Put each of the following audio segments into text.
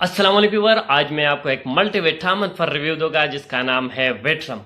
अस्सलाम वालेकुम व्यूअर, आज मैं आपको एक मल्टीविटामिन पर रिव्यू दूंगा जिसका नाम है विट्रम।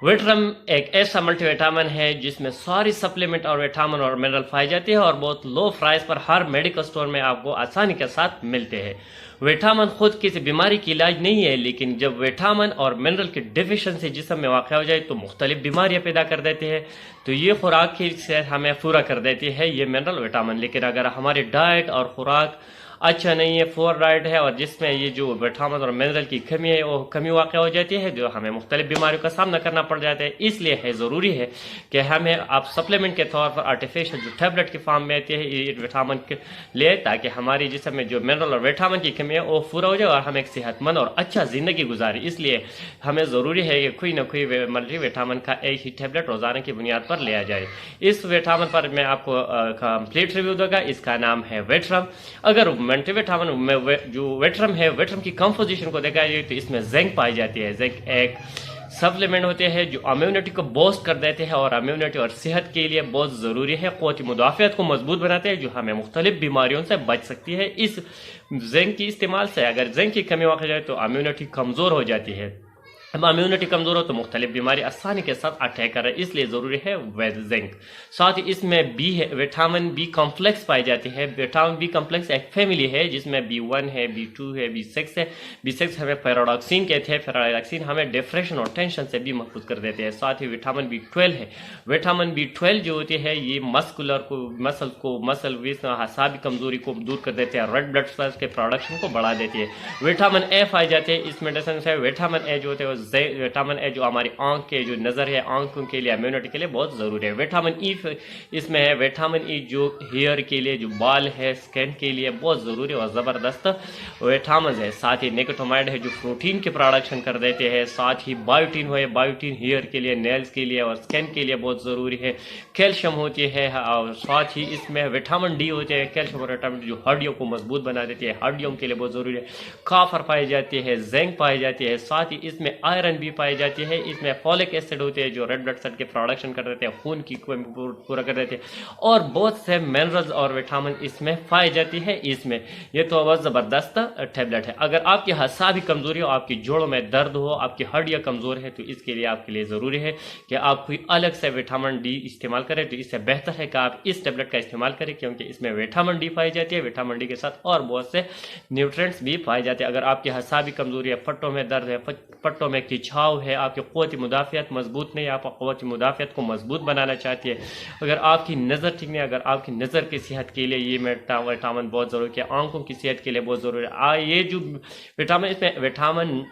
विट्रम एक ऐसा मल्टीविटामिन है जिसमें सारी सप्लीमेंट और विटामिन और मिनरल पाई जाती है और बहुत लो प्राइस पर हर मेडिकल स्टोर में आपको आसानी के साथ मिलते हैं। विटामिन खुद किसी बीमारी की इलाज नहीं है, लेकिन जब विटामिन और मिनरल की डिफिशिएंसी जिस्म में वाक़ हो जाए तो मुख्तलिफ बीमारियां पैदा कर देती है। तो ये खुराक की से हमें पूरा कर देती है ये मिनरल विटामिन। लेकिन अगर हमारी डाइट और खुराक अच्छा नहीं है, फोर डाइट है और जिसमें ये जो विटामिन और मिनरल की कमी है वो कमी वाक़ हो जाती है, जो हमें मुख्तलिफ बीमारियों का सामना करना पड़ जाता है। इसलिए है ज़रूरी है कि हमें आप सप्लीमेंट के तौर पर आर्टिफिशियल जो टैबलेट की फॉर्म में आती है ये विटामिन के ले, ताकि हमारी जिसम में जो मिनरल और विटामिन की कमी है वो पूरा हो जाए और हम एक सेहतमंद और अच्छा ज़िंदगी गुजारें। इसलिए हमें ज़रूरी है कि कोई ना कोई मल्टी विटामिन का एक ही टैबलेट रोज़ाना की बुनियाद पर लिया जाए। इस विटामिन पर मैं आपको कंप्लीट रिव्यू दूंगा। इसका नाम है विट्रम। अगर मल्टीविटामिन में जो विट्रम है, विट्रम की कंपोजिशन को देखा जाए तो इसमें जिंक पाई जाती है। जिंक एक सप्लीमेंट होते हैं जो इम्यूनिटी को बूस्ट कर देते हैं और इम्यूनिटी और सेहत के लिए बहुत ज़रूरी है। क़ुव्वत मुदाफ़ियत को मजबूत बनाते हैं जो हमें मुख्तलिफ बीमारियों से बच सकती है। इस जिंक की इस्तेमाल से अगर जिंक की कमी वाक़ जाए तो इम्यूनिटी कमज़ोर हो जाती है। अब इम्यूनिटी कमज़ोर हो तो मुख्तलिफ बीमारी आसानी के साथ अटैक कर रहे हैं, इसलिए ज़रूरी है जिंक। साथ ही इसमें बी है, विटामिन बी कॉम्प्लेक्स पाई जाती है। विटामिन बी कॉम्प्लेक्स एक फैमिली है जिसमें B1 है, B2 है, B6 है। B6 हमें पैराडॉक्सिन कहते हैं। पैराडॉक्सिन हमें डिप्रेशन और टेंशन से भी महफूज कर देते हैं। साथ ही विटामिन B12 है। विटामिन B12 जो होती है ये मसल वीक असाबी कमज़ोरी को दूर कर देते हैं, रेड ब्लड सेल्स के प्रोडक्शन को बढ़ा देती है। विटामिन ए पाई जाती है इस मेडिसिन से। विटामिन ए जो होते हैं विटामिन ए जो हमारी आंख के जो नज़र है, आंखों के लिए, इम्यूनिटी के लिए बहुत ज़रूरी है। विटामिन ई इसमें है। विटामिन ई जो हेयर के लिए, जो बाल है, स्किन के लिए बहुत ज़रूरी और ज़बरदस्त विटामिन है। साथ ही निकोटामाइड है जो प्रोटीन के प्रोडक्शन कर देते हैं। साथ ही बायोटीन है, बायोटीन हेयर के लिए, नेल्स के लिए और स्किन के लिए बहुत ज़रूरी है। कैल्शियम होती है और साथ ही इसमें विटामिन डी होते हैं। कैल्शियम और विटामिन जो हड्डियों को मजबूत बना देती है, हड्डियों के लिए बहुत ज़रूरी है। काफर पाई जाती है, जिंक पाई जाती है। साथ ही इसमें आयरन भी पाई जाती है। इसमें फॉलिक एसिड होते हैं जो रेड ब्लड सेल के प्रोडक्शन कर देते हैं, खून की पूरा कर देते हैं और बहुत से मिनरल्स और विटामिन इसमें पाई जाती है। इसमें ये तो बहुत ज़बरदस्त टैबलेट है। अगर आपकी असाबी कमज़ोरी हो, आपकी जोड़ों में दर्द हो, आपकी हड्डियाँ कमज़ोर है तो इसके लिए आपके लिए ज़रूरी है कि आप कोई अलग से विटामिन डी इस्तेमाल करें। तो इससे बेहतर है कि आप इस टैबलेट का इस्तेमाल करें, क्योंकि इसमें विटामिन डी पाई जाती है। विटामिन डी के साथ और बहुत से न्यूट्रिएंट्स भी पाए जाते हैं। अगर आपकी असाबी कमज़ोरी है, पट्टों में दर्द है, पट्टों में खिंचाव है, आपकी क़ुव्वत मुदाफ़ियत मजबूत नहीं है, आप क़ुव्वत मुदाफ़ियत को मजबूत बनाना चाहती है, अगर आपकी नज़र ठीक नहीं, अगर आपकी नज़र की सेहत के लिए ये विटामिन बहुत ज़रूरी है, आंखों की सेहत के लिए बहुत ज़रूरी है। ये जो विटामिन, इसमें विटामिन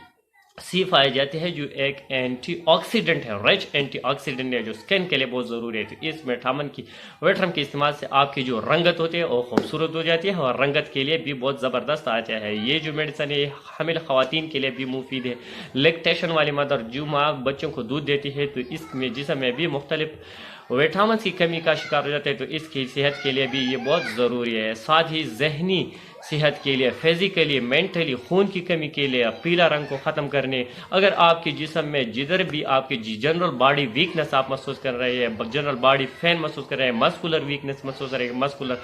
सी पाई जाती है जो एक एंटीऑक्सीडेंट है, रिच एंटीऑक्सीडेंट है जो स्किन के लिए बहुत ज़रूरी है। तो इस विटामिन के इस्तेमाल से आपकी जो रंगत होती है वो खूबसूरत हो जाती है और रंगत के लिए भी बहुत ज़बरदस्त आता है। ये जो मेडिसिन है हामिल ख़वातीन के लिए भी मुफीद है। लैक्टेशन वाली मदर जो माँ बच्चों को दूध देती है तो इसमें जिसम में भी मुख्तलिफ विटामिन की कमी का शिकार हो जाते हैं, तो इसकी सेहत के लिए भी ये बहुत ज़रूरी है। साथ ही जहनी सेहत के लिए, फिजिकली, मेंटली, खून की कमी के लिए, पीला रंग को ख़त्म करने, अगर आपके जिस्म में जिधर भी आपकी जनरल बॉडी वीकनेस आप महसूस कर रहे हैं, जनरल बॉडी पेन महसूस कर रहे हैं, मस्कुलर वीकनेस महसूस कर रहे हैं, मस्कुलर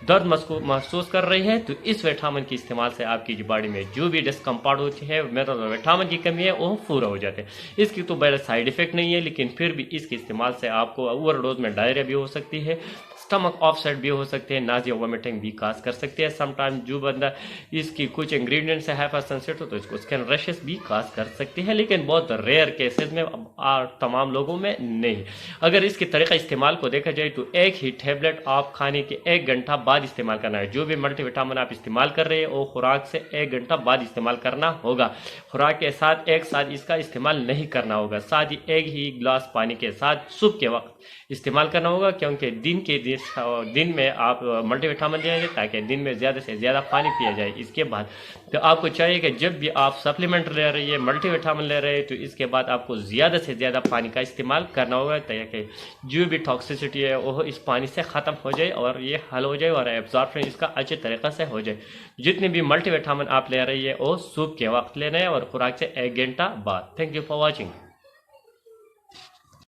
दर्द महसूस कर रहे हैं, तो इस विटामिन के इस्तेमाल से आपकी बॉडी में जो भी डिस्कम्फर्ट होती है, मिनरल और विटामिन की कमी है, वो पूरा हो जाते हैं। इसकी तो बड़ा साइड इफेक्ट नहीं है, लेकिन फिर भी इसके इस्तेमाल से आपको ओवरडोज में डायरिया भी हो सकती है, स्टमक ऑफसेट भी हो सकते हैं, नाजिया वोमिटिंग भी काज कर सकते हैं। समटाइम जो बंदा इसकी कुछ इंग्रेडिएंट से हाइपर सेंसिटिव तो इसको स्किन रैशेस भी काज कर सकती है, लेकिन बहुत रेयर केसेस में, तमाम लोगों में नहीं। अगर इसके तरीका इस्तेमाल को देखा जाए तो एक ही टैबलेट आप खाने के 1 घंटा बाद इस्तेमाल करना है। जो भी मल्टीविटामिन आप इस्तेमाल कर रहे हैं वो खुराक से 1 घंटा बाद इस्तेमाल करना होगा। खुराक के साथ एक साथ इसका इस्तेमाल नहीं करना होगा। साथ ही एक ही गिलास पानी के साथ सुबह के वक्त इस्तेमाल करना होगा, क्योंकि दिन में आप मल्टीविटामिन लेंगे ताकि दिन में ज़्यादा से ज़्यादा पानी पिया जाए। इसके बाद तो आपको चाहिए कि जब भी आप सप्लीमेंट ले रही है, मल्टीविटामिन ले रहे हैं, तो इसके बाद आपको ज़्यादा से ज़्यादा पानी का इस्तेमाल करना होगा ताकि जो भी टॉक्सिसिटी है वो इस पानी से ख़त्म हो जाए और ये हल हो जाए और एब्जॉर्प्शन इसका अच्छे तरीक़े से हो जाए। जितने भी मल्टीविटामिन आप ले रही है वो सुबह के वक्त लेना है और खुराक से 1 घंटा बाद। Thank you for watching.